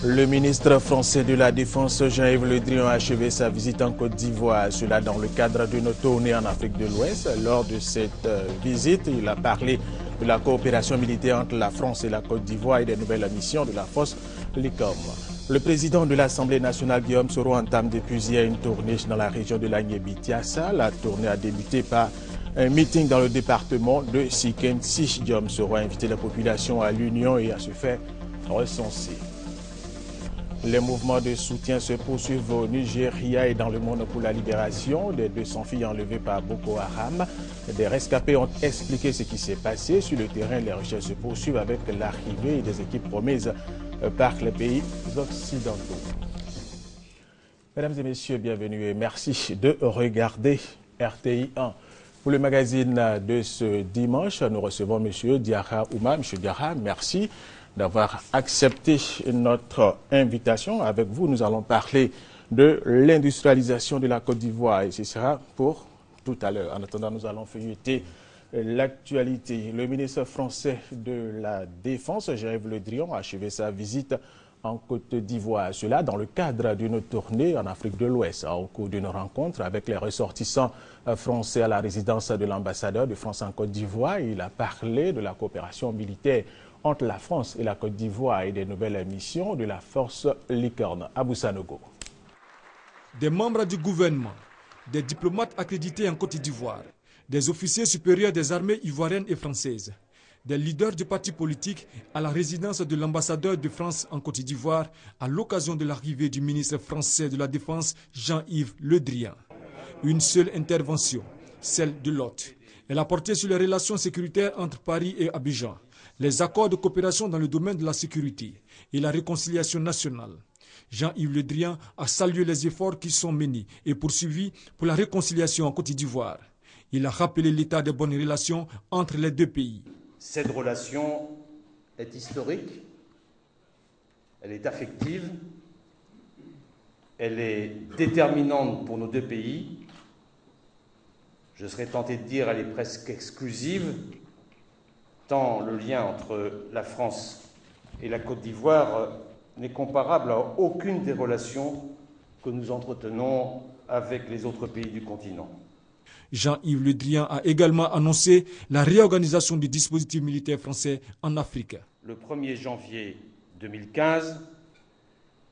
Le ministre français de la Défense, Jean-Yves Le Drian, a achevé sa visite en Côte d'Ivoire. Cela dans le cadre d'une tournée en Afrique de l'Ouest. Lors de cette visite, il a parlé de la coopération militaire entre la France et la Côte d'Ivoire et des nouvelles missions de la force LICOM. Le président de l'Assemblée nationale, Guillaume Soro, entame depuis hier une tournée dans la région de l'Agné-Bitiassa. La tournée a débuté par un meeting dans le département de Siken-Si. Guillaume Soro a invité la population à l'union et à se faire recenser. Les mouvements de soutien se poursuivent au Nigeria et dans le monde pour la libération des 200 filles enlevées par Boko Haram. Des rescapés ont expliqué ce qui s'est passé. Sur le terrain, les recherches se poursuivent avec l'arrivée des équipes promises par les pays occidentaux. Mesdames et messieurs, bienvenue et merci de regarder RTI 1. Pour le magazine de ce dimanche, nous recevons M. Diarra Ouma. M. Diarra, merci d'avoir accepté notre invitation. Avec vous, nous allons parler de l'industrialisation de la Côte d'Ivoire et ce sera pour tout à l'heure. En attendant, nous allons feuilleter l'actualité. Le ministre français de la Défense, Jean-Yves Le Drian, a achevé sa visite en Côte d'Ivoire. Cela dans le cadre d'une tournée en Afrique de l'Ouest. Au cours d'une rencontre avec les ressortissants français à la résidence de l'ambassadeur de France en Côte d'Ivoire, il a parlé de la coopération militaire entre la France et la Côte d'Ivoire et des nouvelles missions de la force Licorne. Abou Sanogo. Des membres du gouvernement, des diplomates accrédités en Côte d'Ivoire, des officiers supérieurs des armées ivoiriennes et françaises, des leaders du parti politique à la résidence de l'ambassadeur de France en Côte d'Ivoire à l'occasion de l'arrivée du ministre français de la Défense Jean-Yves Le Drian. Une seule intervention, celle de l'hôte. Elle a porté sur les relations sécuritaires entre Paris et Abidjan, les accords de coopération dans le domaine de la sécurité et la réconciliation nationale. Jean-Yves Le Drian a salué les efforts qui sont menés et poursuivis pour la réconciliation en Côte d'Ivoire. Il a rappelé l'état de bonnes relations entre les deux pays. Cette relation est historique, elle est affective, elle est déterminante pour nos deux pays. Je serais tenté de dire qu'elle est presque exclusive, tant le lien entre la France et la Côte d'Ivoire n'est comparable à aucune des relations que nous entretenons avec les autres pays du continent. Jean-Yves Le Drian a également annoncé la réorganisation du dispositif militaire français en Afrique. Le 1er janvier 2015,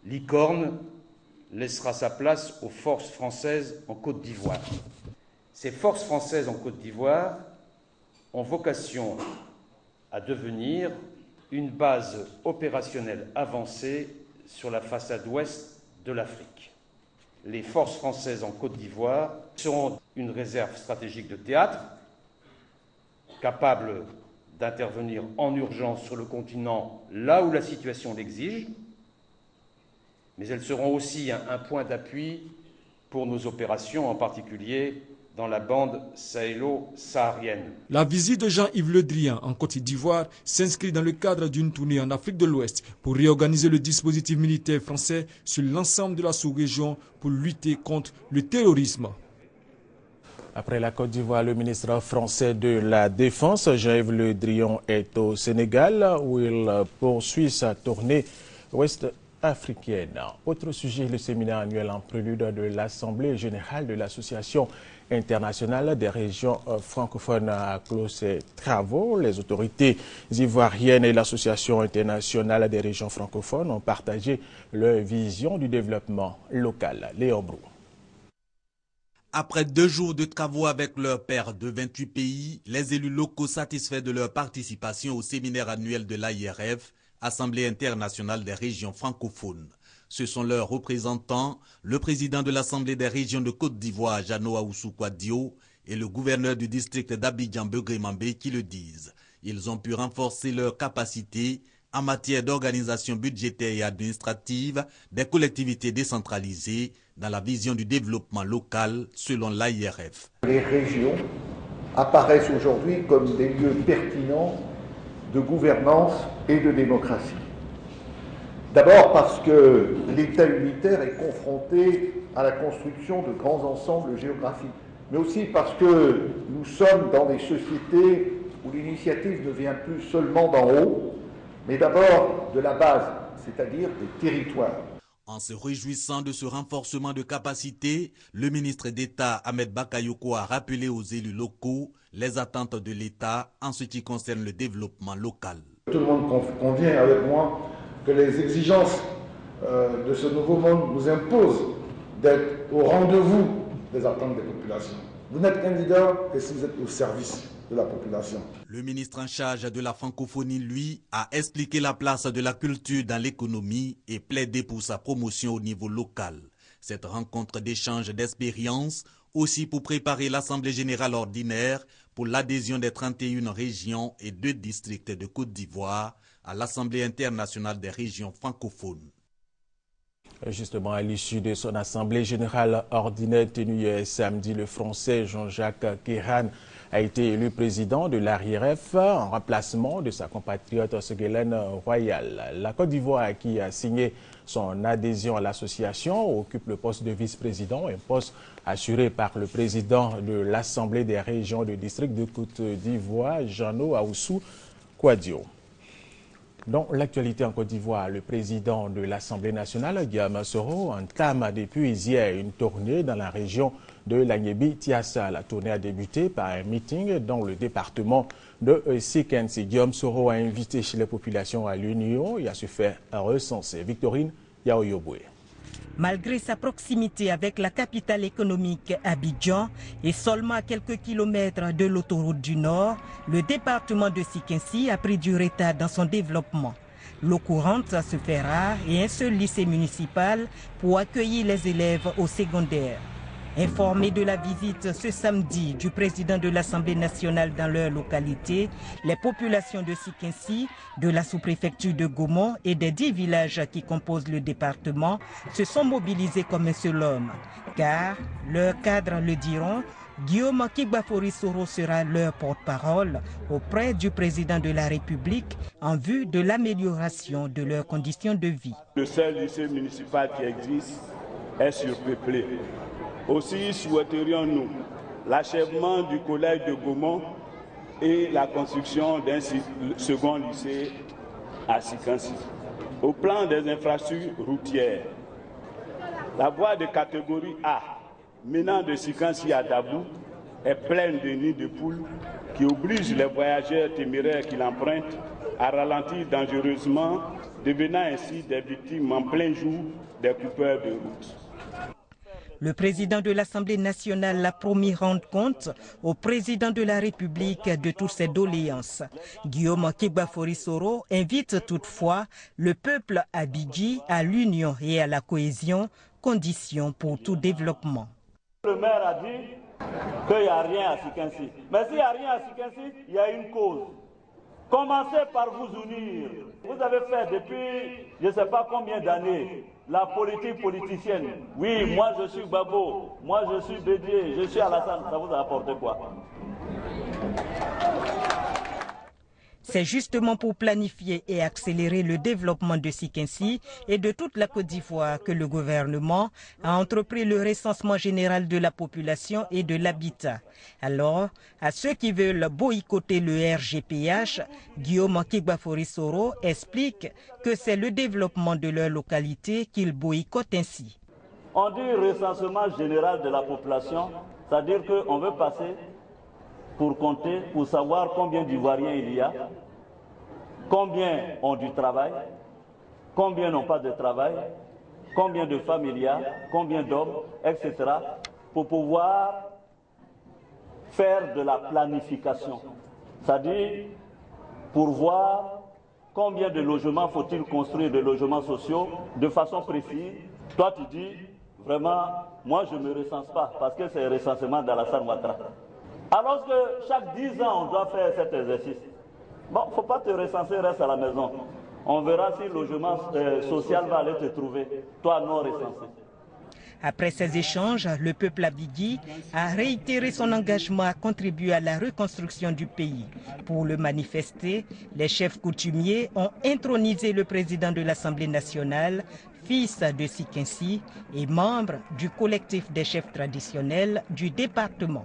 Licorne laissera sa place aux forces françaises en Côte d'Ivoire. Ces forces françaises en Côte d'Ivoire ont vocation à devenir une base opérationnelle avancée sur la façade ouest de l'Afrique. Les forces françaises en Côte d'Ivoire seront une réserve stratégique de théâtre, capable d'intervenir en urgence sur le continent là où la situation l'exige, mais elles seront aussi un point d'appui pour nos opérations, en particulier dans la bande sahélo-saharienne. La visite de Jean-Yves Le Drian en Côte d'Ivoire s'inscrit dans le cadre d'une tournée en Afrique de l'Ouest pour réorganiser le dispositif militaire français sur l'ensemble de la sous-région pour lutter contre le terrorisme. Après la Côte d'Ivoire, le ministre français de la Défense, Jean-Yves Le Drian, est au Sénégal où il poursuit sa tournée ouest-africaine. Autre sujet, le séminaire annuel en prélude de l'Assemblée générale de l'Association internationale des régions francophones a clos ses travaux. Les autorités ivoiriennes et l'Association internationale des régions francophones ont partagé leur vision du développement local. Léon Brou. Après 2 jours de travaux avec leurs pairs de 28 pays, les élus locaux satisfaits de leur participation au séminaire annuel de l'AIRF, Assemblée internationale des régions francophones. Ce sont leurs représentants, le président de l'Assemblée des régions de Côte d'Ivoire, Jano Aoussou-Kouadio, et le gouverneur du district d'Abidjan, Begré-Mambé, qui le disent. Ils ont pu renforcer leurs capacités en matière d'organisation budgétaire et administrative des collectivités décentralisées dans la vision du développement local selon l'AIRF. Les régions apparaissent aujourd'hui comme des lieux pertinents de gouvernance et de démocratie. D'abord parce que l'État unitaire est confronté à la construction de grands ensembles géographiques, mais aussi parce que nous sommes dans des sociétés où l'initiative ne vient plus seulement d'en haut, mais d'abord de la base, c'est-à-dire des territoires. En se réjouissant de ce renforcement de capacité, le ministre d'État Ahmed Bakayoko a rappelé aux élus locaux les attentes de l'État en ce qui concerne le développement local. Tout le monde convient avec moi que les exigences de ce nouveau monde nous imposent d'être au rendez-vous des attentes des populations. Vous n'êtes qu'un leader que si vous êtes au service de la population. Le ministre en charge de la francophonie, lui, a expliqué la place de la culture dans l'économie et plaidé pour sa promotion au niveau local. Cette rencontre d'échange d'expériences aussi pour préparer l'Assemblée générale ordinaire pour l'adhésion des 31 régions et 2 districts de Côte d'Ivoire à l'Assemblée internationale des régions francophones. Justement, à l'issue de son Assemblée générale ordinaire tenue samedi, le Français Jean-Jacques Kéran a été élu président de l'ARIRF en remplacement de sa compatriote Ségolène Royal. La Côte d'Ivoire, qui a signé son adhésion à l'association, occupe le poste de vice-président, un poste assuré par le président de l'Assemblée des régions du district de Côte d'Ivoire, Jeannot Aoussou Kouadio. Dans l'actualité en Côte d'Ivoire, le président de l'Assemblée nationale, Guillaume Soro, entame depuis hier une tournée dans la région de Lagnébi-Tiassa. La tournée a débuté par un meeting dans le département de Sikensi. Guillaume Soro a invité les populations à l'union et à se faire recenser. Victorine Yaoyoboué. Malgré sa proximité avec la capitale économique Abidjan et seulement à quelques kilomètres de l'autoroute du Nord, le département de Sikensi a pris du retard dans son développement. L'eau courante se fait rare et un seul lycée municipal pour accueillir les élèves au secondaire. Informés de la visite ce samedi du président de l'Assemblée nationale dans leur localité, les populations de Sikensi, de la sous-préfecture de Gaumont et des 10 villages qui composent le département se sont mobilisés comme un seul homme. Car, leurs cadres le diront, Guillaume Kigbafori Soro sera leur porte-parole auprès du président de la République en vue de l'amélioration de leurs conditions de vie. Le seul lycée municipal qui existe est surpeuplé. Aussi souhaiterions-nous l'achèvement du collège de Gaumont et la construction d'un second lycée à Sikensi. Au plan des infrastructures routières, la voie de catégorie A, menant de Sikensi à Dabou, est pleine de nids de poules qui obligent les voyageurs téméraires qui l'empruntent à ralentir dangereusement, devenant ainsi des victimes en plein jour des coupeurs de route. Le président de l'Assemblée nationale a promis rendre compte au président de la République de toutes ses doléances. Guillaume Kigbafori Soro invite toutefois le peuple abidji à l'union et à la cohésion, condition pour tout développement. Le maire a dit qu'il n'y a rien à Sikensi. Mais s'il n'y a rien à Sikensi, il y a une cause. Commencez par vous unir. Vous avez fait depuis je ne sais pas combien d'années la politique politicienne. Oui, moi je suis Babo, moi je suis Bédié, je suis Alassane. Ça vous a apporté quoi? C'est justement pour planifier et accélérer le développement de Sikensi et de toute la Côte d'Ivoire que le gouvernement a entrepris le recensement général de la population et de l'habitat. Alors, à ceux qui veulent boycotter le RGPH, Guillaume Kigbafori Soro explique que c'est le développement de leur localité qu'il boycotte ainsi. On dit recensement général de la population, c'est-à-dire qu'on veut passer pour compter, pour savoir combien d'Ivoiriens il y a, combien ont du travail, combien n'ont pas de travail, combien de femmes il y a, combien d'hommes, etc. pour pouvoir faire de la planification. C'est-à-dire pour voir combien de logements faut-il construire, de logements sociaux, de façon précise. Toi tu dis, vraiment, moi je ne me recense pas parce que c'est un recensement d'Alassane Ouattara. Alors que chaque 10 ans, on doit faire cet exercice. Bon, il ne faut pas te recenser, reste à la maison. On verra si le logement social va aller te trouver, toi non recensé. Après ces échanges, le peuple abidji a réitéré son engagement à contribuer à la reconstruction du pays. Pour le manifester, les chefs coutumiers ont intronisé le président de l'Assemblée nationale, fils de Sikensi et membre du collectif des chefs traditionnels du département.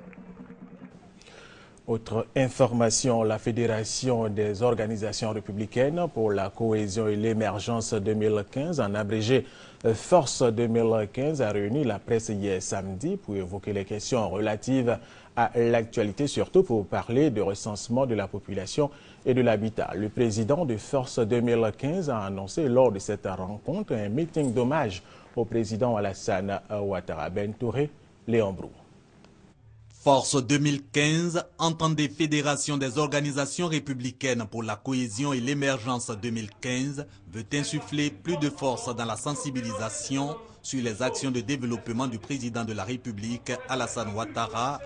Autre information, la Fédération des organisations républicaines pour la cohésion et l'émergence 2015, en abrégé Force 2015, a réuni la presse hier samedi pour évoquer les questions relatives à l'actualité, surtout pour parler du recensement de la population et de l'habitat. Le président de Force 2015 a annoncé lors de cette rencontre un meeting d'hommage au président Alassane Ouattara. Ben Touré, Léon Brou. Force 2015, entendez Fédération des organisations républicaines pour la cohésion et l'émergence 2015, veut insuffler plus de force dans la sensibilisation sur les actions de développement du président de la République, Alassane Ouattara,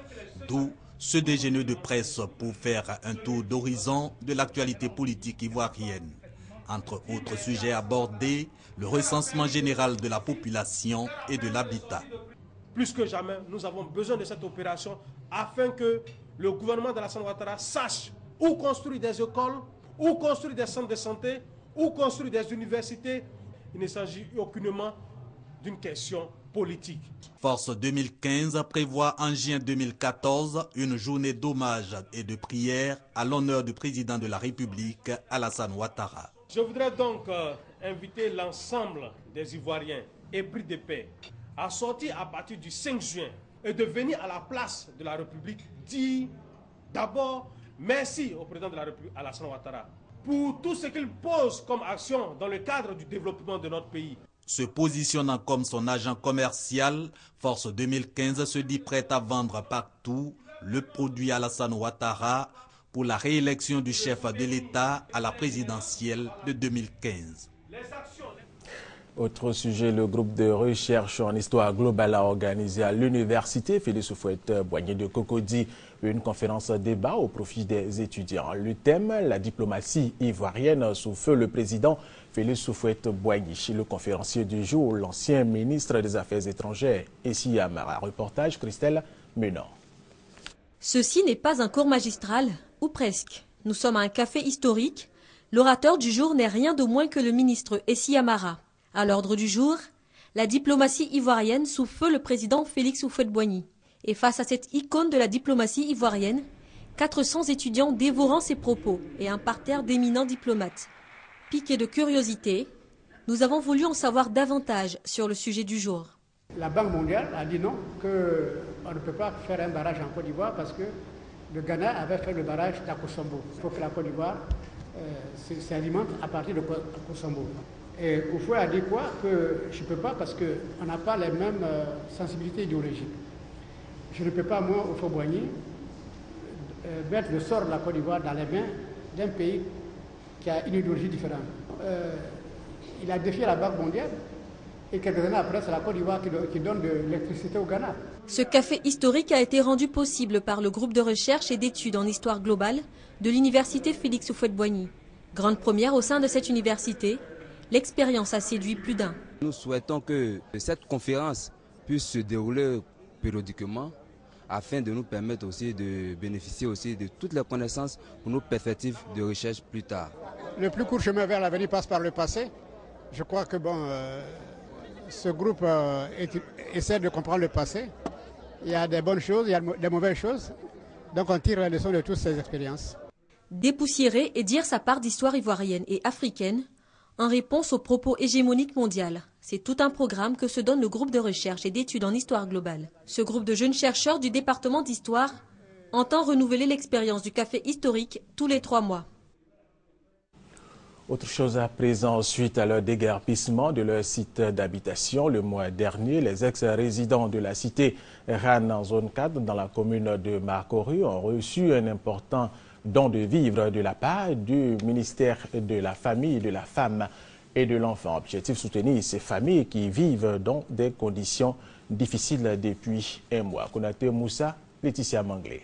d'où ce déjeuner de presse pour faire un tour d'horizon de l'actualité politique ivoirienne. Entre autres sujets abordés, le recensement général de la population et de l'habitat. Plus que jamais, nous avons besoin de cette opération afin que le gouvernement d'Alassane Ouattara sache où construire des écoles, où construire des centres de santé, où construire des universités. Il ne s'agit aucunement d'une question politique. Force 2015 prévoit en juin 2014 une journée d'hommage et de prière à l'honneur du président de la République, Alassane Ouattara. Je voudrais donc inviter l'ensemble des Ivoiriens épris de paix à sortir à partir du 5 juin et de venir à la place de la République dire d'abord merci au président de la République, Alassane Ouattara, pour tout ce qu'il pose comme action dans le cadre du développement de notre pays. Se positionnant comme son agent commercial, Force 2015 se dit prête à vendre partout le produit Alassane Ouattara pour la réélection du chef de l'État à la présidentielle de 2015. Autre sujet, le groupe de recherche en histoire globale a organisé à l'université Félix Houphouët-Boigny de Cocody une conférence débat au profit des étudiants. Le thème, la diplomatie ivoirienne sous feu le président Félix Houphouët-Boigny. Le conférencier du jour, l'ancien ministre des Affaires étrangères, Essi Amara. Reportage Christelle Menon. Ceci n'est pas un cours magistral, ou presque. Nous sommes à un café historique. L'orateur du jour n'est rien de moins que le ministre Essi Amara. À l'ordre du jour, la diplomatie ivoirienne sous feu le président Félix Houphouët-Boigny. Et face à cette icône de la diplomatie ivoirienne, 400 étudiants dévorant ses propos et un parterre d'éminents diplomates. Piqués de curiosité, nous avons voulu en savoir davantage sur le sujet du jour. La Banque mondiale a dit non, qu'on ne peut pas faire un barrage en Côte d'Ivoire parce que le Ghana avait fait le barrage d'Akosombo. Il faut que la Côte d'Ivoire s'alimente à partir de Akosombo. Et Houphouët a dit quoi? Que je ne peux pas parce qu'on n'a pas les mêmes sensibilités idéologiques. Je ne peux pas, moi, Houphouët-Boigny, mettre le sort de la Côte d'Ivoire dans les mains d'un pays qui a une idéologie différente. Il a défié la Banque mondiale et quelques années après, c'est la Côte d'Ivoire qui donne de l'électricité au Ghana. Ce café historique a été rendu possible par le groupe de recherche et d'études en histoire globale de l'université Félix Houphouët-Boigny. Grande première au sein de cette université, l'expérience a séduit plus d'un. Nous souhaitons que cette conférence puisse se dérouler périodiquement afin de nous permettre aussi de bénéficier aussi de toutes les connaissances pour nos perspectives de recherche plus tard. Le plus court chemin vers l'avenir passe par le passé. Je crois que ce groupe essaie de comprendre le passé. Il y a des bonnes choses, il y a des mauvaises choses. Donc on tire la leçon de toutes ces expériences. Dépoussiérer et dire sa part d'histoire ivoirienne et africaine en réponse aux propos hégémoniques mondiales. C'est tout un programme que se donne le groupe de recherche et d'études en histoire globale. Ce groupe de jeunes chercheurs du département d'histoire entend renouveler l'expérience du café historique tous les 3 mois. Autre chose à présent, suite à leur déguerpissement de leur site d'habitation le mois dernier, les ex-résidents de la cité RAN en zone 4 dans la commune de Marcory ont reçu un important don de vivres de la part du ministère de la Famille, de la Femme et de l'Enfant. Objectif soutenir ces familles qui vivent dans des conditions difficiles depuis un mois. Konaté Moussa, Laetitia Manglé.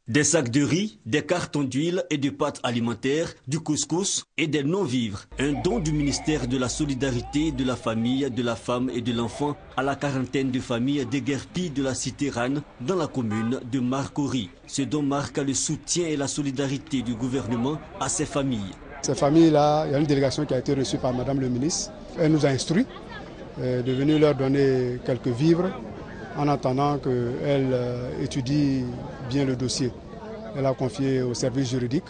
Des sacs de riz, des cartons d'huile et de pâtes alimentaires, du couscous et des non-vivres. Un don du ministère de la Solidarité, de la Famille, de la Femme et de l'Enfant à la quarantaine de familles déguerpies de la cité RAN dans la commune de Marcory. Ce don marque le soutien et la solidarité du gouvernement à ces familles. Ces familles-là, il y a une délégation qui a été reçue par Madame le ministre. Elle nous a instruit de venir leur donner quelques vivres en attendant qu'elle étudie bien le dossier. Elle a confié au service juridique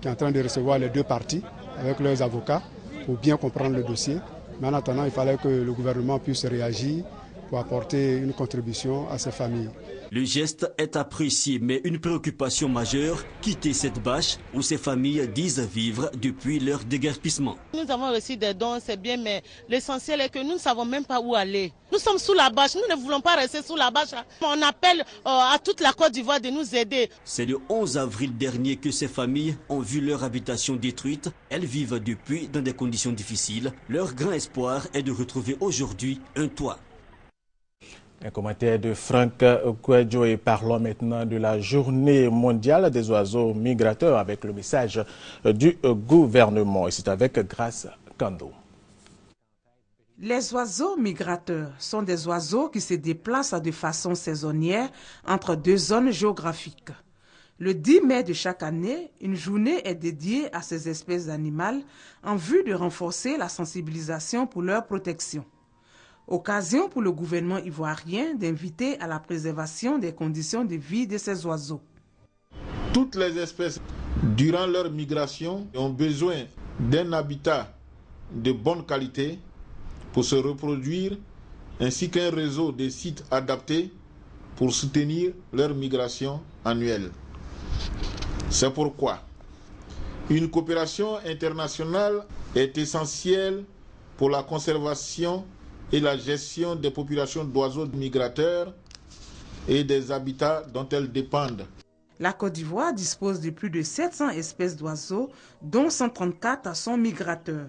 qui est en train de recevoir les deux parties avec leurs avocats pour bien comprendre le dossier. Mais en attendant, il fallait que le gouvernement puisse réagir pour apporter une contribution à ces familles. Le geste est apprécié, mais une préoccupation majeure, quitter cette bâche où ces familles disent vivre depuis leur déguerpissement. Nous avons reçu des dons, c'est bien, mais l'essentiel est que nous ne savons même pas où aller. Nous sommes sous la bâche, nous ne voulons pas rester sous la bâche. On appelle à toute la Côte d'Ivoire de nous aider. C'est le 11 avril dernier que ces familles ont vu leur habitation détruite. Elles vivent depuis dans des conditions difficiles. Leur grand espoir est de retrouver aujourd'hui un toit. Un commentaire de Franck Kouadjo et parlons maintenant de la journée mondiale des oiseaux migrateurs avec le message du gouvernement. Et c'est avec Grace Kando. Les oiseaux migrateurs sont des oiseaux qui se déplacent de façon saisonnière entre deux zones géographiques. Le 10 mai de chaque année, une journée est dédiée à ces espèces animales en vue de renforcer la sensibilisation pour leur protection. Occasion pour le gouvernement ivoirien d'inviter à la préservation des conditions de vie de ces oiseaux. Toutes les espèces, durant leur migration, ont besoin d'un habitat de bonne qualité pour se reproduire, ainsi qu'un réseau de sites adaptés pour soutenir leur migration annuelle. C'est pourquoi une coopération internationale est essentielle pour la conservation et la gestion des populations d'oiseaux migrateurs et des habitats dont elles dépendent. La Côte d'Ivoire dispose de plus de 700 espèces d'oiseaux, dont 134 sont migrateurs.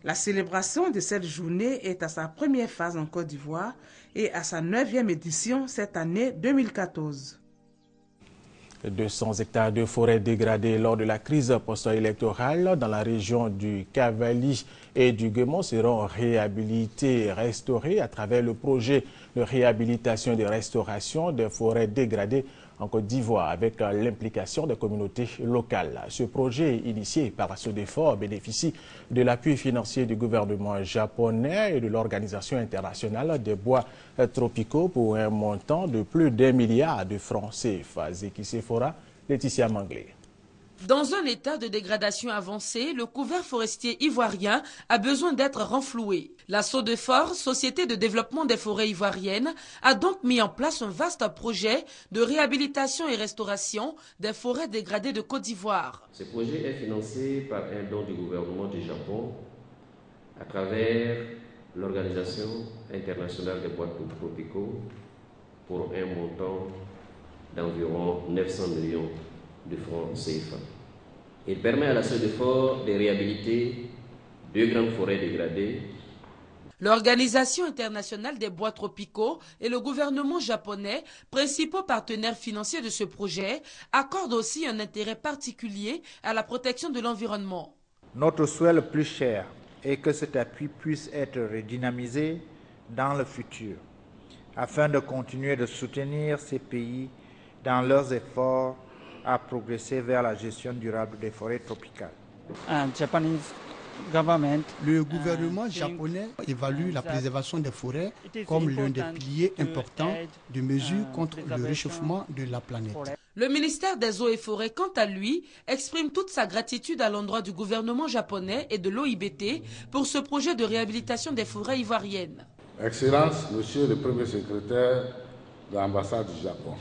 La célébration de cette journée est à sa première phase en Côte d'Ivoire et à sa 9e édition cette année 2014. 200 hectares de forêt dégradées lors de la crise post-électorale dans la région du Cavali et du Guémon seront réhabilités et restaurés à travers le projet de réhabilitation et de restauration des forêts dégradées en Côte d'Ivoire avec l'implication des communautés locales. Ce projet, initié par SODEFOR, bénéficie de l'appui financier du gouvernement japonais et de l'Organisation internationale des bois tropicaux pour un montant de plus d'1 milliard de francs CFA. Zeki Sephora, Laetitia Manglé. Dans un état de dégradation avancée, le couvert forestier ivoirien a besoin d'être renfloué. La SODEFOR, Société de développement des forêts ivoiriennes, a donc mis en place un vaste projet de réhabilitation et restauration des forêts dégradées de Côte d'Ivoire. Ce projet est financé par un don du gouvernement du Japon à travers l'Organisation internationale des bois tropicaux pour un montant d'environ 900 millions de francs CFA. Il permet à la SODEFOR de réhabiliter 2 grandes forêts dégradées. L'Organisation internationale des bois tropicaux et le gouvernement japonais, principaux partenaires financiers de ce projet, accordent aussi un intérêt particulier à la protection de l'environnement. Notre souhait le plus cher est que cet appui puisse être redynamisé dans le futur, afin de continuer de soutenir ces pays dans leurs efforts à progresser vers la gestion durable des forêts tropicales. Le gouvernement japonais évalue la préservation des forêts comme l'un des piliers importants de mesures contre le réchauffement de la planète. Le ministère des Eaux et Forêts, quant à lui, exprime toute sa gratitude à l'endroit du gouvernement japonais et de l'OIBT pour ce projet de réhabilitation des forêts ivoiriennes. Excellence, Monsieur le Premier secrétaire de l'ambassade du Japon,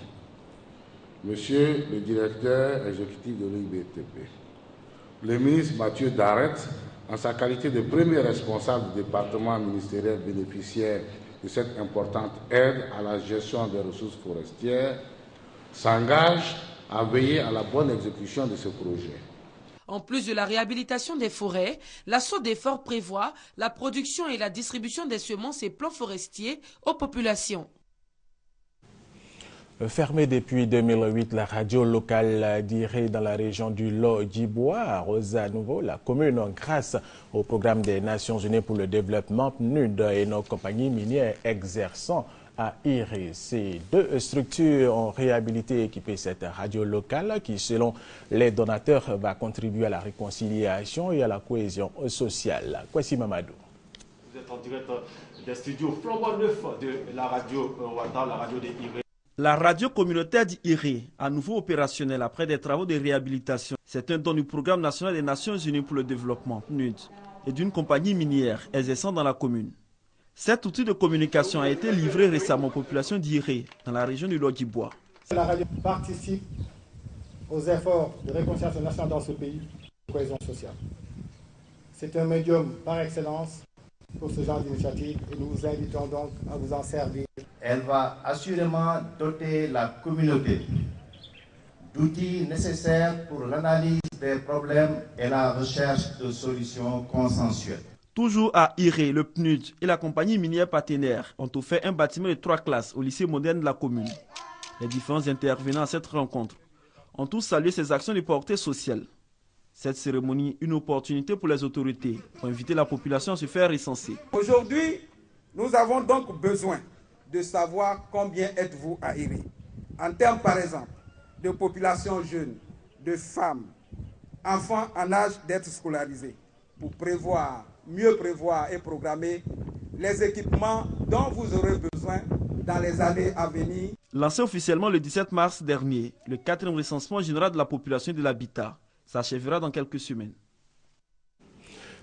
Monsieur le directeur exécutif de l'OIBTP, le ministre Mathieu Darret, en sa qualité de premier responsable du département ministériel bénéficiaire de cette importante aide à la gestion des ressources forestières, s'engage à veiller à la bonne exécution de ce projet. En plus de la réhabilitation des forêts, la SODEFOR prévoit la production et la distribution des semences et plants forestiers aux populations. Fermée depuis 2008, la radio locale d'Iré dans la région du Lodjibois arrose à nouveau la commune grâce au programme des Nations Unies pour le développement PNUD et nos compagnies minières exerçant à Iré. Ces 2 structures ont réhabilité et équipé cette radio locale qui, selon les donateurs, va contribuer à la réconciliation et à la cohésion sociale. Kwesi Mamadou. Vous êtes en direct des studios flambant neufs de la radio Ouattara, la radio de Iré. La radio communautaire d'Iré, à nouveau opérationnelle après des travaux de réhabilitation. C'est un don du Programme national des Nations Unies pour le développement, PNUD, et d'une compagnie minière exerçant dans la commune. Cet outil de communication a été livré récemment aux populations d'Iré, dans la région du Lodjibois. La radio participe aux efforts de réconciliation nationale dans ce pays, de cohésion sociale. C'est un médium par excellence pour ce genre d'initiative et nous vous invitons donc à vous en servir. Elle va assurément doter la communauté d'outils nécessaires pour l'analyse des problèmes et la recherche de solutions consensuelles. Toujours à Iré, le PNUD et la compagnie minière partenaire ont offert un bâtiment de 3 classes au lycée moderne de la commune. Les différents intervenants à cette rencontre ont tous salué ces actions de portée sociale. Cette cérémonie, une opportunité pour les autorités pour inviter la population à se faire recenser. Aujourd'hui, nous avons donc besoin de savoir combien êtes-vous à Iré. En termes, par exemple, de population jeune, de femmes, enfants en âge d'être scolarisés, pour mieux prévoir et programmer les équipements dont vous aurez besoin dans les années à venir. Lancé officiellement le 17 mars dernier, le 4e recensement général de la population et de l'habitat s'achèvera dans quelques semaines.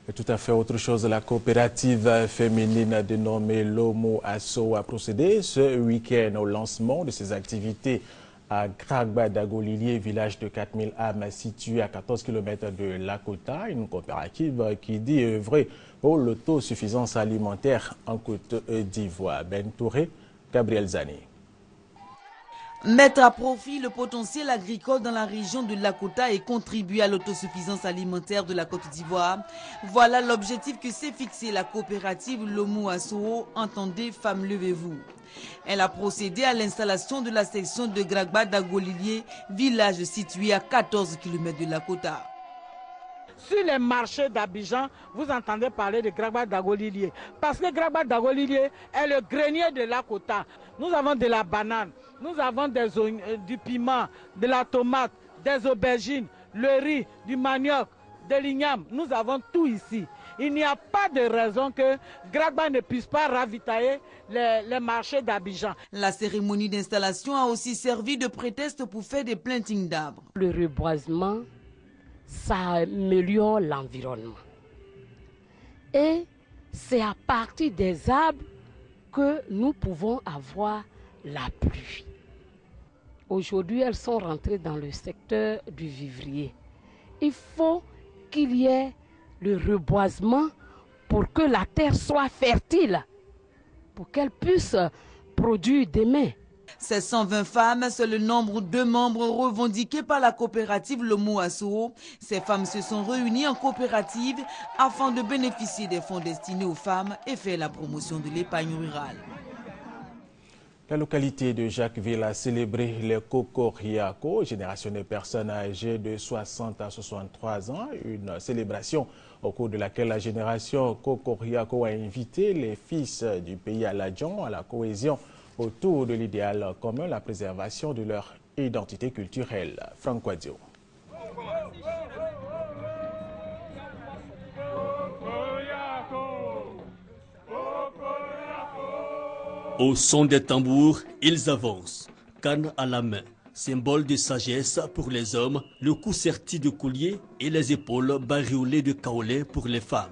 Et tout à fait autre chose, la coopérative féminine dénommée Lomo Asso a procédé ce week-end au lancement de ses activités à Gragba d'Agolilier, village de 4000 âmes situé à 14 km de Lakota, une coopérative qui dit œuvrer pour l'autosuffisance alimentaire en Côte d'Ivoire. Ben Touré, Gabriel Zani. Mettre à profit le potentiel agricole dans la région de Lakota et contribuer à l'autosuffisance alimentaire de la Côte d'Ivoire. Voilà l'objectif que s'est fixé la coopérative Lomo Asso. Entendez, femmes, levez-vous. Elle a procédé à l'installation de la section de Gragba d'Agolilier, village situé à 14 km de Lakota. Sur les marchés d'Abidjan, vous entendez parler de Gragba d'Agolilier. Parce que Gragba d'Agolilier est le grenier de Lakota. Nous avons de la banane, nous avons du piment, de la tomate, des aubergines, le riz, du manioc, de l'igname. Nous avons tout ici. Il n'y a pas de raison que Gragba ne puisse pas ravitailler les marchés d'Abidjan. La cérémonie d'installation a aussi servi de prétexte pour faire des plantings d'arbres. Le reboisement, ça améliore l'environnement. Et c'est à partir des arbres que nous pouvons avoir la pluie. Aujourd'hui, elles sont rentrées dans le secteur du vivrier. Il faut qu'il y ait le reboisement pour que la terre soit fertile, pour qu'elle puisse produire demain. Ces 120 femmes, c'est le nombre de membres revendiqués par la coopérative Lomo Asso. Ces femmes se sont réunies en coopérative afin de bénéficier des fonds destinés aux femmes et faire la promotion de l'épargne rurale. La localité de Jacquesville a célébré les Kokoriako, génération de personnes âgées de 60 à 63 ans. Une célébration au cours de laquelle la génération Kokoriako a invité les fils du pays à l'adjoint, à la cohésion autour de l'idéal commun, la préservation de leur identité culturelle. Franck Quadio. Au son des tambours, ils avancent, canne à la main, symbole de sagesse pour les hommes, le cou serti de collier et les épaules bariolées de kaolin pour les femmes.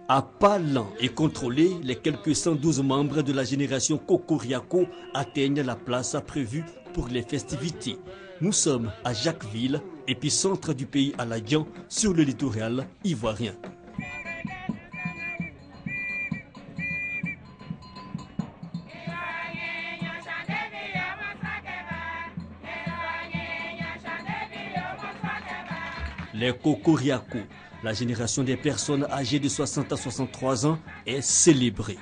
À pas lent et contrôlé, les quelques 112 membres de la génération Kokoriako atteignent la place prévue pour les festivités. Nous sommes à Jacquesville, épicentre du pays à l'Adjan, sur le littoral ivoirien. Les Kokoriako, la génération des personnes âgées de 60 à 63 ans, est célébrée.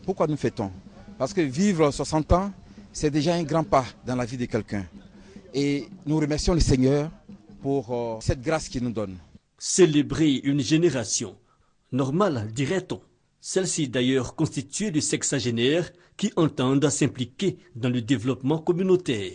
Pourquoi nous fêtons? Parce que vivre 60 ans, c'est déjà un grand pas dans la vie de quelqu'un. Et nous remercions le Seigneur pour cette grâce qu'il nous donne. Célébrer une génération, normale dirait-on. Celle-ci d'ailleurs constituée de sexagénaires qui entendent s'impliquer dans le développement communautaire.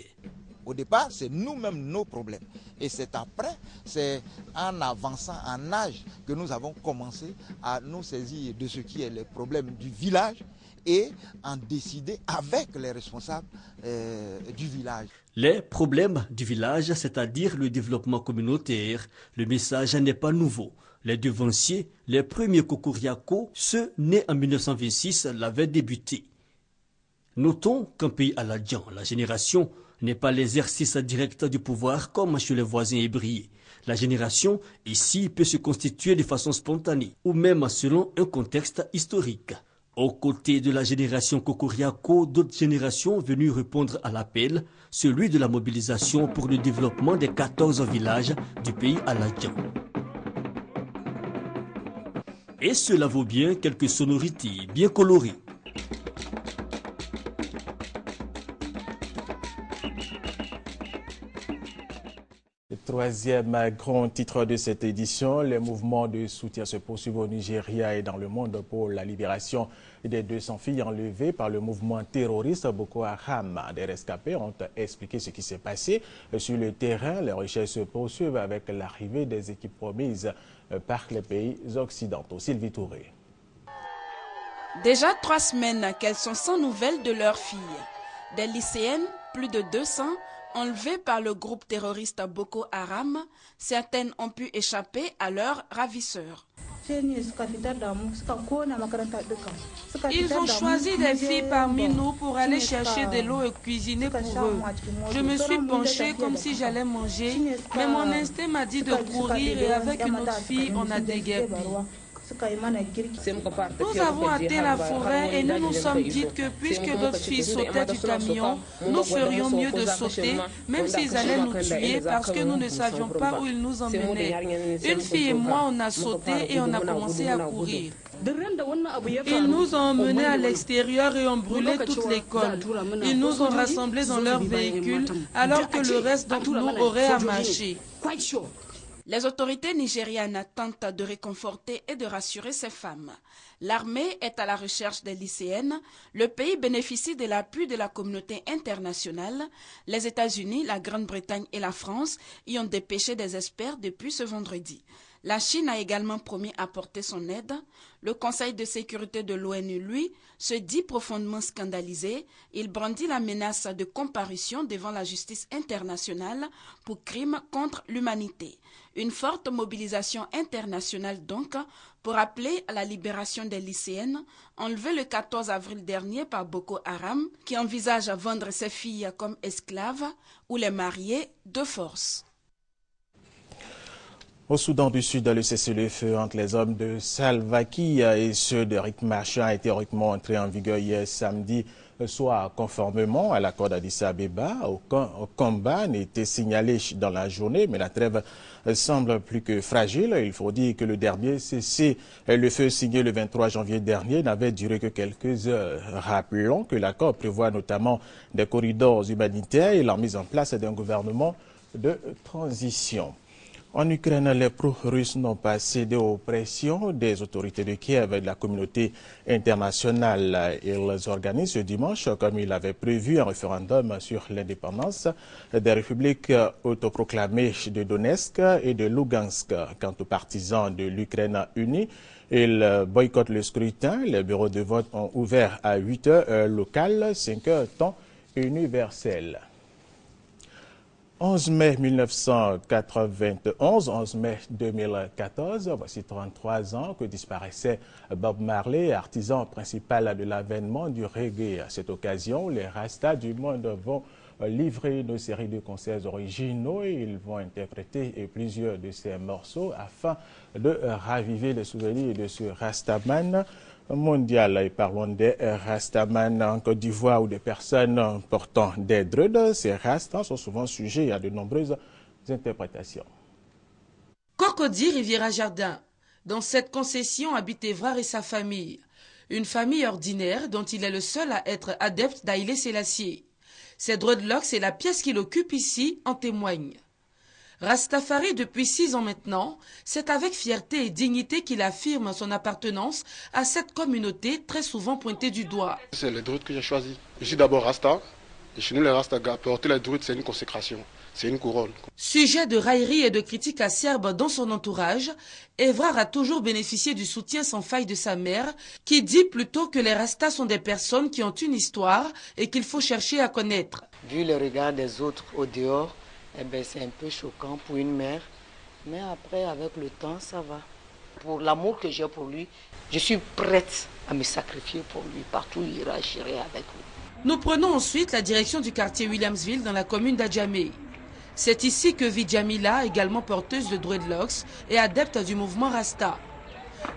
Au départ, c'est nous-mêmes nos problèmes. Et c'est après, c'est en avançant en âge que nous avons commencé à nous saisir de ce qui est le problème du village et en décider avec les responsables du village. Les problèmes du village, c'est-à-dire le développement communautaire, le message n'est pas nouveau. Les devanciers, les premiers Kokoriako, ceux nés en 1926, l'avaient débuté. Notons qu'un pays aladjan, la génération, n'est pas l'exercice direct du pouvoir comme chez les voisins ébriés. La génération, ici, peut se constituer de façon spontanée ou même selon un contexte historique. Aux côtés de la génération Kokoriako, d'autres générations venues répondre à l'appel, celui de la mobilisation pour le développement des 14 villages du pays aladjan. Et cela vaut bien quelques sonorités bien colorées. Le troisième grand titre de cette édition, les mouvements de soutien se poursuivent au Nigeria et dans le monde pour la libération des 200 filles enlevées par le mouvement terroriste Boko Haram. Des rescapés ont expliqué ce qui s'est passé sur le terrain. Les recherches se poursuivent avec l'arrivée des équipes promises par les pays occidentaux. Sylvie Touré. Déjà 3 semaines qu'elles sont sans nouvelles de leurs filles. Des lycéennes, plus de 200, enlevées par le groupe terroriste Boko Haram, certaines ont pu échapper à leurs ravisseurs. Ils ont choisi des filles parmi nous pour aller chercher de l'eau et cuisiner pour eux. Je me suis penchée comme si j'allais manger, mais mon instinct m'a dit de courir et avec une autre fille, on a déguerpi. Nous avons atteint la forêt et nous nous sommes dit que puisque d'autres filles sautaient du camion, nous ferions mieux de sauter, même s'ils allaient nous tuer parce que nous ne savions pas où ils nous emmenaient. Une fille et moi, on a sauté et on a commencé à courir. Ils nous ont emmenés à l'extérieur et ont brûlé toute l'école. Ils nous ont rassemblés dans leur véhicule alors que le reste d'entre nous aurait à marcher. Les autorités nigérianes tentent de réconforter et de rassurer ces femmes. L'armée est à la recherche des lycéennes. Le pays bénéficie de l'appui de la communauté internationale. Les États-Unis, la Grande-Bretagne et la France y ont dépêché des experts depuis ce vendredi. La Chine a également promis apporter son aide. Le Conseil de sécurité de l'ONU, lui, se dit profondément scandalisé. Il brandit la menace de comparution devant la justice internationale pour crimes contre l'humanité. Une forte mobilisation internationale donc pour appeler à la libération des lycéennes enlevées le 14 avril dernier par Boko Haram qui envisage à vendre ses filles comme esclaves ou les marier de force. Au Soudan du Sud, le cessez-le-feu entre les hommes de Salva Kiir et ceux de Riek Machar a été théoriquement entré en vigueur hier samedi, soit conformément à l'accord d'Addis Abeba. Aucun combat n'a été signalé dans la journée, mais la trêve semble plus que fragile. Il faut dire que le dernier cessez-le-feu signé le 23 janvier dernier n'avait duré que quelques heures. Rappelons que l'accord prévoit notamment des corridors humanitaires et la mise en place d'un gouvernement de transition. En Ukraine, les pro-russes n'ont pas cédé aux pressions des autorités de Kiev et de la communauté internationale. Ils organisent ce dimanche, comme ils l'avaient prévu, un référendum sur l'indépendance des républiques autoproclamées de Donetsk et de Lugansk. Quant aux partisans de l'Ukraine unie, ils boycottent le scrutin. Les bureaux de vote ont ouvert à 8 heures locales, 5 heures temps universel. 11 mai 1991, 11 mai 2014, voici 33 ans que disparaissait Bob Marley, artisan principal de l'avènement du reggae. À cette occasion, les Rastas du monde vont livrer une série de concerts originaux et ils vont interpréter plusieurs de ces morceaux afin de raviver les souvenirs de ce Rastaman mondial. Et parlons des Rastaman en Côte d'Ivoire ou des personnes portant des dreads. Ces Rastas sont souvent sujets à de nombreuses interprétations. Cocody Riviera Jardin. Dans cette concession habite Évrard et sa famille. Une famille ordinaire dont il est le seul à être adepte d'Haïlé Sélassié. Ses dreadlocks et la pièce qu'il occupe ici en témoignent. Rastafari depuis 6 ans maintenant, c'est avec fierté et dignité qu'il affirme son appartenance à cette communauté très souvent pointée du doigt. C'est le dread que j'ai choisi. Je suis d'abord Rasta Et chez nous, les Rastas, porter la druide, c'est une consécration, c'est une couronne. Sujet de raillerie et de critiques acerbes dans son entourage, Évrard a toujours bénéficié du soutien sans faille de sa mère, qui dit plutôt que les Rastas sont des personnes qui ont une histoire et qu'il faut chercher à connaître. Vu le regard des autres au dehors, eh ben, c'est un peu choquant pour une mère. Mais après, avec le temps, ça va. Pour l'amour que j'ai pour lui, je suis prête à me sacrifier pour lui. Partout où il ira, j'irai avec lui. Nous prenons ensuite la direction du quartier Williamsville dans la commune d'Adjamé. C'est ici que vit Jamila, également porteuse de dreadlocks et adepte du mouvement Rasta.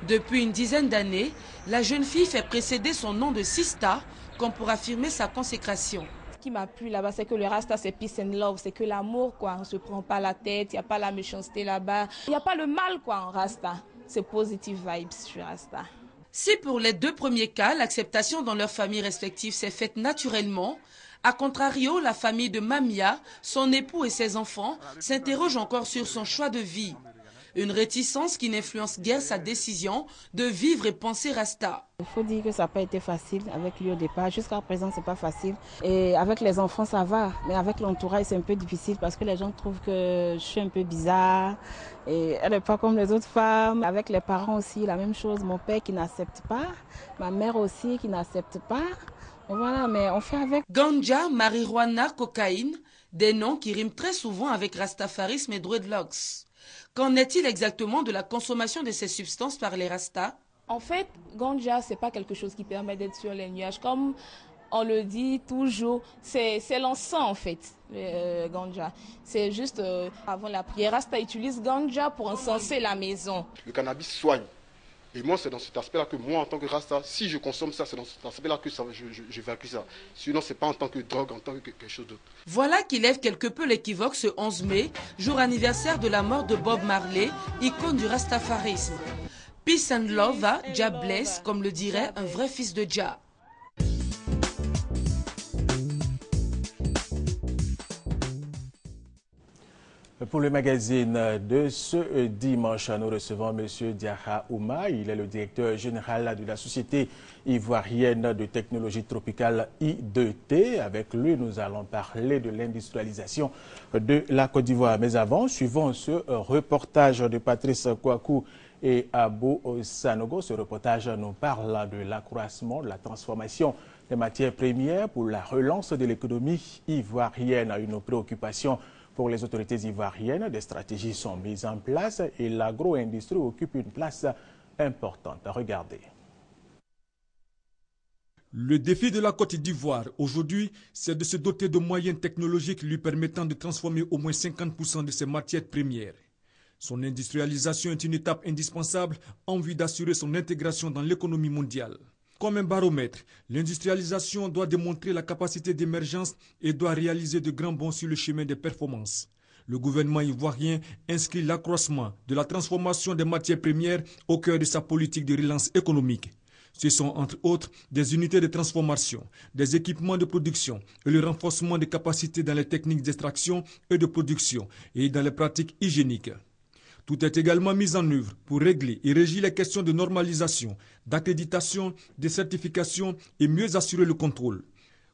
Depuis une dizaine d'années, la jeune fille fait précéder son nom de Sista comme pour affirmer sa consécration. Ce qui m'a plu là-bas, c'est que le Rasta, c'est peace and love, c'est que l'amour, quoi. On ne se prend pas la tête, il n'y a pas la méchanceté là-bas. Il n'y a pas le mal, quoi, en Rasta. C'est positive vibes, je suis Rasta. Si pour les deux premiers cas, l'acceptation dans leurs familles respectives s'est faite naturellement, a contrario, la famille de Mamia, son époux et ses enfants s'interrogent encore sur son choix de vie. Une réticence qui n'influence guère sa décision de vivre et penser Rasta. Il faut dire que ça n'a pas été facile avec lui au départ. Jusqu'à présent, c'est pas facile. Et avec les enfants, ça va. Mais avec l'entourage, c'est un peu difficile parce que les gens trouvent que je suis un peu bizarre. Et elle n'est pas comme les autres femmes. Avec les parents aussi, la même chose. Mon père qui n'accepte pas. Ma mère aussi qui n'accepte pas. Voilà, mais on fait avec. Ganja, marijuana, cocaïne, des noms qui riment très souvent avec rastafarisme et dreadlocks. Qu'en est-il exactement de la consommation de ces substances par les Rastas? En fait, ganja, c'est pas quelque chose qui permet d'être sur les nuages. Comme on le dit toujours, c'est l'encens en fait, le ganja. C'est juste avant la prière. Rasta utilise ganja pour encenser la maison. Le cannabis soigne. Et moi, c'est dans cet aspect-là que moi, en tant que Rasta, si je consomme ça, c'est dans cet aspect-là que j'évacue ça. Sinon, c'est pas en tant que drogue, en tant que quelque chose d'autre. Voilà qui lève quelque peu l'équivoque ce 11 mai, jour anniversaire de la mort de Bob Marley, icône du rastafarisme. Peace and love à Jah bless, comme le dirait un vrai fils de Jah. Pour le magazine de ce dimanche, nous recevons M. Diarra Ouma. Il est le directeur général de la Société ivoirienne de technologie tropicale I2T. Avec lui, nous allons parler de l'industrialisation de la Côte d'Ivoire. Mais avant, suivons ce reportage de Patrice Kouakou et Abou Sanogo. Ce reportage nous parle de l'accroissement, de la transformation des matières premières pour la relance de l'économie ivoirienne. Une préoccupation pour les autorités ivoiriennes. Des stratégies sont mises en place et l'agro-industrie occupe une place importante. Regardez. Le défi de la Côte d'Ivoire aujourd'hui, c'est de se doter de moyens technologiques lui permettant de transformer au moins 50% de ses matières premières. Son industrialisation est une étape indispensable en vue d'assurer son intégration dans l'économie mondiale. Comme un baromètre, l'industrialisation doit démontrer la capacité d'émergence et doit réaliser de grands bonds sur le chemin des performances. Le gouvernement ivoirien inscrit l'accroissement de la transformation des matières premières au cœur de sa politique de relance économique. Ce sont entre autres des unités de transformation, des équipements de production et le renforcement des capacités dans les techniques d'extraction et de production et dans les pratiques hygiéniques. Tout est également mis en œuvre pour régler et régir les questions de normalisation, d'accréditation, de certification et mieux assurer le contrôle.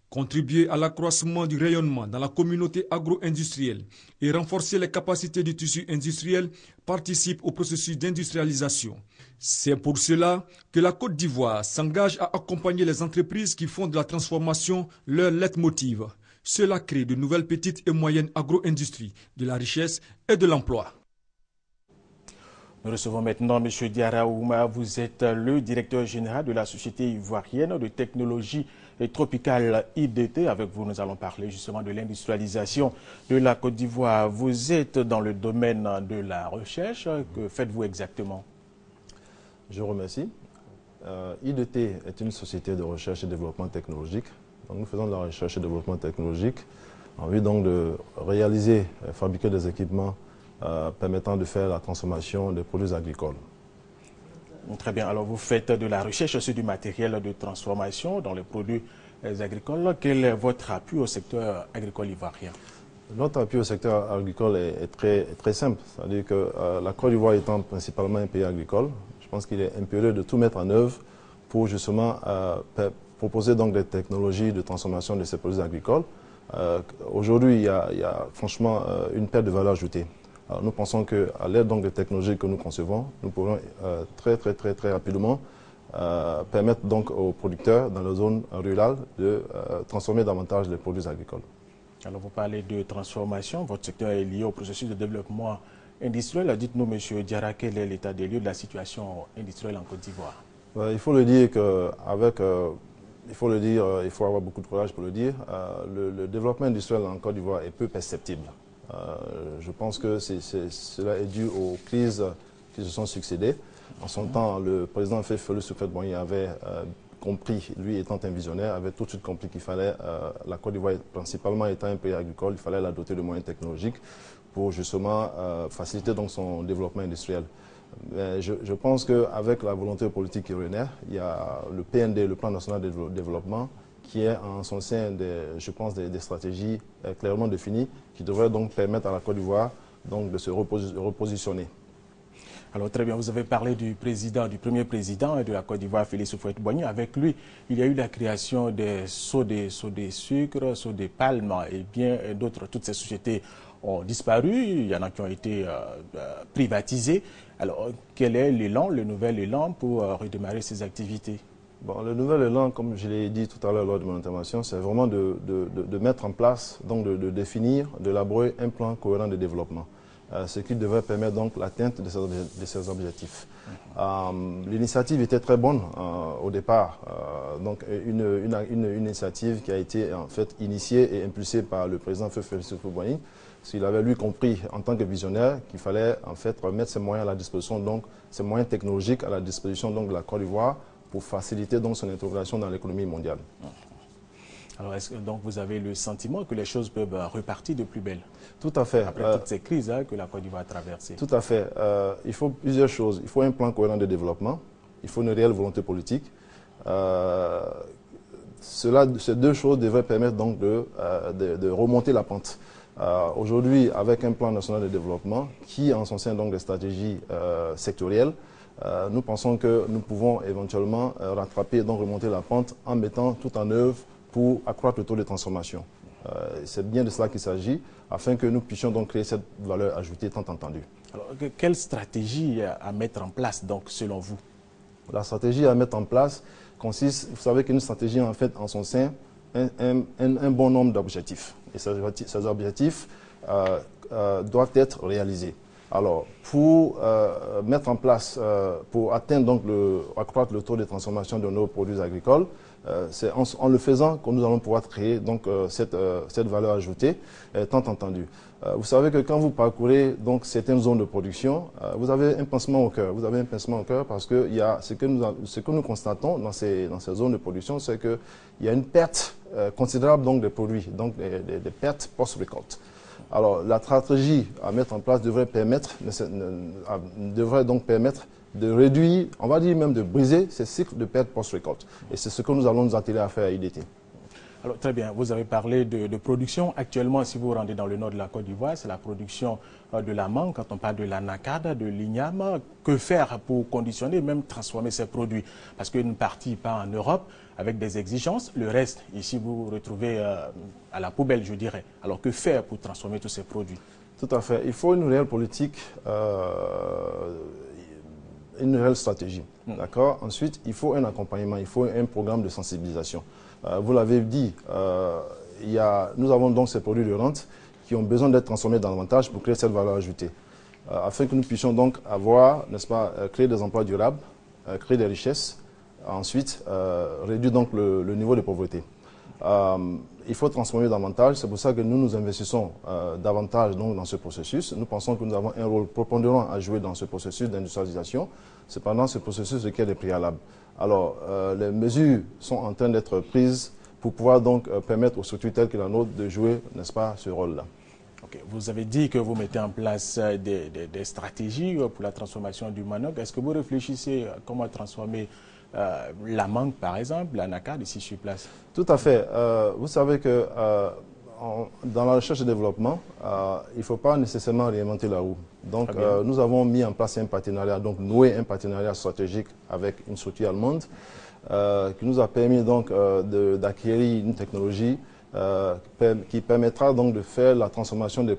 Contribuer à l'accroissement du rayonnement dans la communauté agro-industrielle et renforcer les capacités du tissu industriel participe au processus d'industrialisation. C'est pour cela que la Côte d'Ivoire s'engage à accompagner les entreprises qui font de la transformation leur leitmotiv. Cela crée de nouvelles petites et moyennes agro-industries, de la richesse et de l'emploi. Nous recevons maintenant M. Diarra Ouma. Vous êtes le directeur général de la Société ivoirienne de technologie tropicale I2T. Avec vous, nous allons parler justement de l'industrialisation de la Côte d'Ivoire. Vous êtes dans le domaine de la recherche. Que faites-vous exactement? Je vous remercie. I2T est une société de recherche et développement technologique. Donc, nous faisons de la recherche et développement technologique en vue donc de réaliser, fabriquer des équipements permettant de faire la transformation des produits agricoles. Très bien. Alors, vous faites de la recherche sur du matériel de transformation dans les produits agricoles. Quel est votre appui au secteur agricole ivoirien? Notre appui au secteur agricole est très simple. C'est-à-dire que la Côte d'Ivoire étant principalement un pays agricole, je pense qu'il est impérieux de tout mettre en œuvre pour justement proposer donc des technologies de transformation de ces produits agricoles Aujourd'hui, il y a franchement une perte de valeur ajoutée. Alors, nous pensons qu'à l'aide des technologies que nous concevons, nous pourrons très rapidement permettre donc aux producteurs dans les zones rurales de transformer davantage les produits agricoles. Alors vous parlez de transformation, votre secteur est lié au processus de développement industriel. Dites-nous, M. Diarra, quel est l'état des lieux de la situation industrielle en Côte d'Ivoire? Il faut le dire il faut avoir beaucoup de courage pour le dire. Le développement industriel en Côte d'Ivoire est peu perceptible. Je pense que cela est dû aux crises qui se sont succédées. En son temps, le président Félix Houphouët-Boigny avait compris, lui étant un visionnaire, avait tout de suite compris qu'il fallait, la Côte d'Ivoire principalement étant un pays agricole, il fallait la doter de moyens technologiques pour justement faciliter donc son développement industriel. Mais je pense qu'avec la volonté politique qui renaît, il y a le PND, le Plan national de développement, qui est en son sein, des stratégies clairement définies qui devraient donc permettre à la Côte d'Ivoire de se repositionner. Alors très bien, vous avez parlé du premier président de la Côte d'Ivoire, Félix Houphouët-Boigny. Avec lui, il y a eu la création des seaux de sucre, seaux de palme et bien d'autres. Toutes ces sociétés ont disparu, il y en a qui ont été privatisées. Alors quel est l'élan, le nouvel élan pour redémarrer ces activités? Bon, le nouvel élan, comme je l'ai dit tout à l'heure lors de mon intervention, c'est vraiment de mettre en place, donc de définir, d'élaborer un plan cohérent de développement. Ce qui devrait permettre donc l'atteinte de ces objectifs. L'initiative était très bonne au départ, donc une initiative qui a été en fait initiée et impulsée par le président Félix Houphouët-Boigny, parce qu'il avait lui compris en tant que visionnaire qu'il fallait en fait mettre ces moyens à la disposition, donc ces moyens technologiques à la disposition donc de la Côte d'Ivoire pour faciliter donc son intégration dans l'économie mondiale. Alors, est-ce que donc vous avez le sentiment que les choses peuvent repartir de plus belle? Tout à fait. Après toutes ces crises que la Côte d'Ivoire a traversées. Tout à fait. Il faut plusieurs choses. Il faut un plan cohérent de développement. Il faut une réelle volonté politique. Ces deux choses devraient permettre donc de remonter la pente. Aujourd'hui, avec un plan national de développement qui en son sein donc des stratégies sectorielles, nous pensons que nous pouvons éventuellement rattraper et donc remonter la pente en mettant tout en œuvre pour accroître le taux de transformation. C'est bien de cela qu'il s'agit, afin que nous puissions donc créer cette valeur ajoutée tant entendue. Alors, quelle stratégie à mettre en place, donc, selon vous? La stratégie à mettre en place consiste, vous savez qu'une stratégie en fait en son sein un bon nombre d'objectifs. Et ces objectifs doivent être réalisés. Alors, pour mettre en place, pour atteindre donc accroître le taux de transformation de nos produits agricoles, c'est en le faisant que nous allons pouvoir créer donc cette valeur ajoutée, tant entendu. Vous savez que quand vous parcourez donc certaines zones de production, vous avez un pincement au cœur. Vous avez un pincement au cœur parce que ce que nous constatons dans ces zones de production, c'est qu'il y a une perte considérable donc des produits, donc des pertes post-récolte. Alors, la stratégie à mettre en place devrait donc permettre de réduire, on va dire même de briser ces cycles de perte post-récolte. Et c'est ce que nous allons nous atteler à faire à IDT. Alors, très bien, vous avez parlé de production. Actuellement, si vous vous rendez dans le nord de la Côte d'Ivoire, c'est la production de la mangue. Quand on parle de l'anacarde, de l'igname, que faire pour conditionner, même transformer ces produits? Parce qu'une partie part en Europe avec des exigences. Le reste, ici, vous retrouvez à la poubelle, je dirais. Alors, que faire pour transformer tous ces produits? Tout à fait. Il faut une réelle politique, une réelle stratégie. D'accord. Ensuite, il faut un accompagnement, il faut un programme de sensibilisation. Vous l'avez dit, nous avons donc ces produits de rente qui ont besoin d'être transformés davantage pour créer cette valeur ajoutée. Afin que nous puissions donc avoir, n'est-ce pas, créer des emplois durables, créer des richesses, ensuite réduire donc le niveau de pauvreté. Il faut transformer davantage, c'est pour ça que nous nous investissons davantage donc, dans ce processus. Nous pensons que nous avons un rôle prépondérant à jouer dans ce processus d'industrialisation. Cependant, ce processus requiert des préalables. Alors, les mesures sont en train d'être prises pour pouvoir donc permettre aux structures telles que la nôtre de jouer, n'est-ce pas, ce rôle-là. Okay. Vous avez dit que vous mettez en place des stratégies pour la transformation du manioc. Est-ce que vous réfléchissez à comment transformer la mangue, par exemple, l'anacarde, ici sur place? Tout à fait. Vous savez que dans la recherche et développement, il ne faut pas nécessairement réinventer la roue. Donc, nous avons mis en place un partenariat, donc noué un partenariat stratégique avec une structure allemande qui nous a permis donc d'acquérir une technologie qui permettra donc de faire la transformation des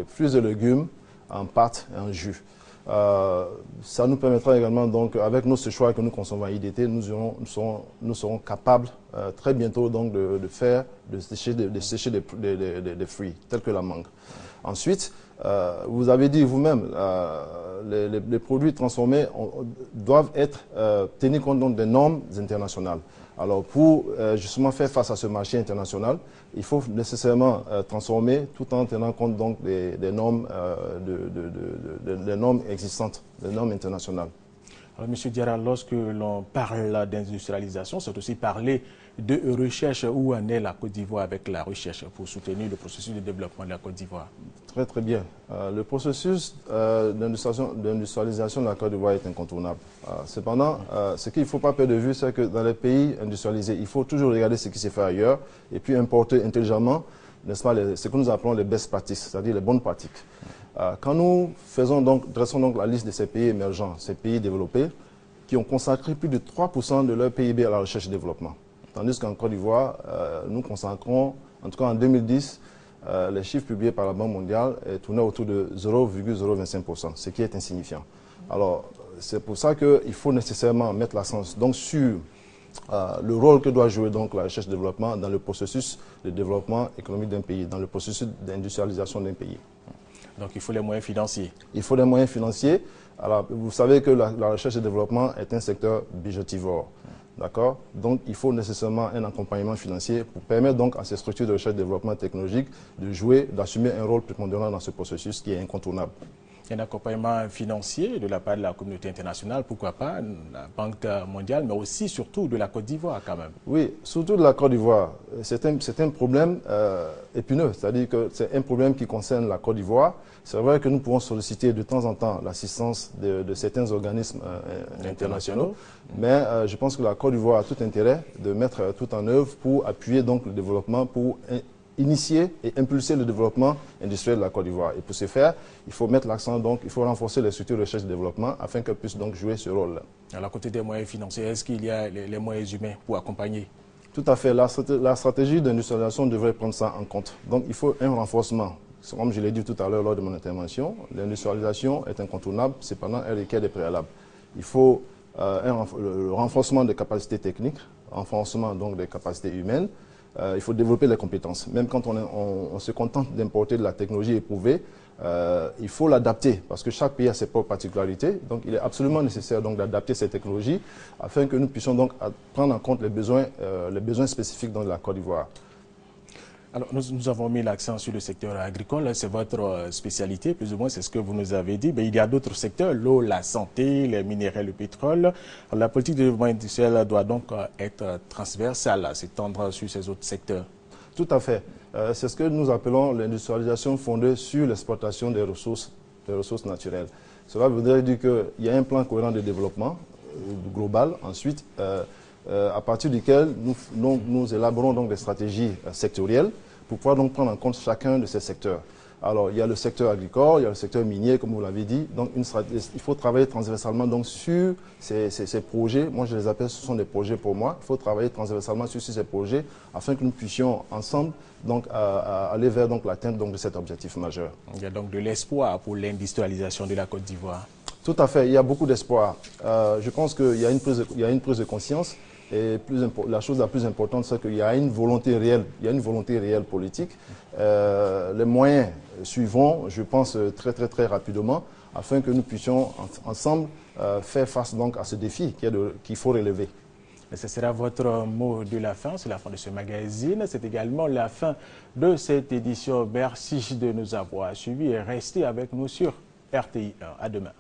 fruits et légumes en pâte et en jus. Ça nous permettra également, donc, avec nos séchoirs que nous consommons à IDT, nous serons capables très bientôt donc, de sécher des fruits, tels que la mangue. Ensuite, vous avez dit vous-même, les produits transformés doivent tenir compte donc, des normes internationales. Alors, pour justement faire face à ce marché international, il faut nécessairement transformer tout en tenant compte donc, des normes, des normes existantes, des normes internationales. Alors, M. Diarra, lorsque l'on parle d'industrialisation, c'est aussi parler de recherche. Où en est la Côte d'Ivoire avec la recherche pour soutenir le processus de développement de la Côte d'Ivoire? Très très bien. Le processus d'industrialisation de la Côte d'Ivoire est incontournable. Cependant, ce qu'il ne faut pas perdre de vue, c'est que dans les pays industrialisés, il faut toujours regarder ce qui s'est fait ailleurs et puis importer intelligemment, n'est-ce pas, ce que nous appelons les best practices, c'est-à-dire les bonnes pratiques. Quand nous dressons donc la liste de ces pays émergents, ces pays développés, qui ont consacré plus de 3% de leur PIB à la recherche et développement. Tandis qu'en Côte d'Ivoire, nous consacrons, en tout cas en 2010, les chiffres publiés par la Banque mondiale tournaient autour de 0,025%, ce qui est insignifiant. Alors, c'est pour ça qu'il faut nécessairement mettre l'accent donc sur le rôle que doit jouer donc la recherche et développement dans le processus de développement économique d'un pays, dans le processus d'industrialisation d'un pays. Donc il faut les moyens financiers. Il faut les moyens financiers. Alors, vous savez que la recherche et développement est un secteur budgétivore. D'accord? Donc, il faut nécessairement un accompagnement financier pour permettre donc à ces structures de recherche et développement technologique de jouer, d'assumer un rôle prépondérant dans ce processus qui est incontournable. Un accompagnement financier de la part de la communauté internationale, pourquoi pas, la Banque mondiale, mais aussi surtout de la Côte d'Ivoire quand même. Oui, surtout de la Côte d'Ivoire. C'est un problème épineux, c'est-à-dire que c'est un problème qui concerne la Côte d'Ivoire. C'est vrai que nous pouvons solliciter de temps en temps l'assistance de certains organismes internationaux, mais je pense que la Côte d'Ivoire a tout intérêt de mettre tout en œuvre pour appuyer donc le développement, pour initier et impulser le développement industriel de la Côte d'Ivoire. Et pour ce faire, il faut mettre l'accent, donc il faut renforcer les structures de recherche et développement afin qu'elles puissent donc jouer ce rôle-là. À côté des moyens financiers, est-ce qu'il y a les moyens humains pour accompagner? Tout à fait. La stratégie d'industrialisation devrait prendre ça en compte. Donc il faut un renforcement. Comme je l'ai dit tout à l'heure lors de mon intervention, l'industrialisation est incontournable, cependant elle requiert des préalables. Il faut le renforcement des capacités techniques, renforcement donc des capacités humaines. Il faut développer les compétences. Même quand on se contente d'importer de la technologie éprouvée, il faut l'adapter parce que chaque pays a ses propres particularités. Donc il est absolument nécessaire d'adapter ces technologies afin que nous puissions donc prendre en compte les besoins spécifiques de la Côte d'Ivoire. Alors, nous avons mis l'accent sur le secteur agricole, c'est votre spécialité, plus ou moins, c'est ce que vous nous avez dit. Mais il y a d'autres secteurs, l'eau, la santé, les minéraux, le pétrole. Alors, la politique de développement industriel doit donc être transversale, s'étendre sur ces autres secteurs. Tout à fait. C'est ce que nous appelons l'industrialisation fondée sur l'exploitation des ressources naturelles. Cela voudrait dire qu'il y a un plan cohérent de développement global. Ensuite, à partir duquel nous élaborons donc des stratégies sectorielles pour pouvoir donc prendre en compte chacun de ces secteurs. Alors, il y a le secteur agricole, il y a le secteur minier, comme vous l'avez dit. Donc, il faut travailler transversalement donc, sur ces projets. Moi, je les appelle, ce sont des projets pour moi. Il faut travailler transversalement sur ces projets afin que nous puissions ensemble donc, aller vers l'atteinte de cet objectif majeur. Il y a donc de l'espoir pour l'industrialisation de la Côte d'Ivoire. Tout à fait, il y a beaucoup d'espoir. Je pense qu'il y a une prise de conscience. Et la chose la plus importante, c'est qu'il y a une volonté réelle, politique. Les moyens suivront, je pense, très rapidement, afin que nous puissions ensemble faire face donc à ce défi qu'il faut relever. Et ce sera votre mot de la fin, c'est la fin de ce magazine. C'est également la fin de cette édition. Merci de nous avoir suivis et restez avec nous sur RTI1. À demain.